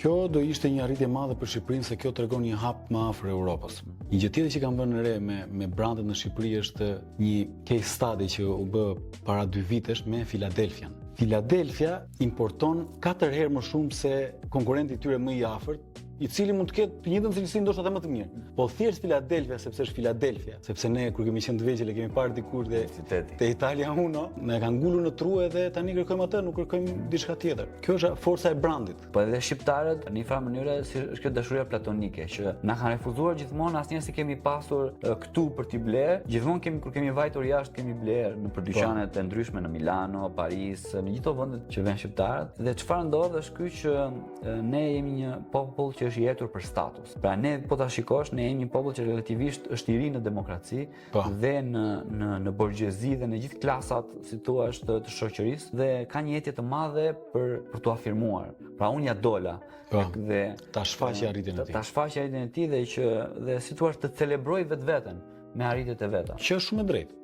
Kjo do ishte një arritje e madhe për Shqipërinë se kjo tregon një hap më afër Europës. Një gjë tjetër që kam vënë re me brandet në Shqipëri është një case study që u bë para 2 vitesh me Philadelphian. Philadelphia importon 4 herë më shumë se konkurrenti i tyre më i afërt, i cili mund të ketë të njëjtën cilësi ndoshta edhe më të mirë. Po thjesht Philadelphia sepse është Philadelphia, sepse ne kur kemi qenë të vegjël e kemi parë dikur te Italia Uno, ne kanë ngulur në true dhe tani kërkojmë atë, nuk kërkojmë diçka tjetër. Kjo është forca e brandit. Po edhe shqiptarët në një farë mënyrë si është kjo dashuria platonike që na kanë refuzuar gjithmonë, asnjëherë si kemi pasur këtu për t'i bler, gjithmonë kur kemi vajtur jashtë kemi bler në dyqanet e ndryshme në Milano, Paris, në gjithë vendet që vjen shqiptarët. Dhe çfarë ndodh është ky që ne jemi një popull që është i jetur për status. Pra ne po ta shikosh, ne jemi një popull që relativisht është i ri në demokraci dhe në borgjezi dhe në gjithë klasat, si thua, të shoqërisë dhe ka një jetje të madhe për t'u afirmuar. Pra unë ja dola dhe ta shfaqë arritjen e tij. Ta shfaqë arritjen e tij dhe si thua të celebroj vetveten me arritjet e veta. Që është shumë e drejtë.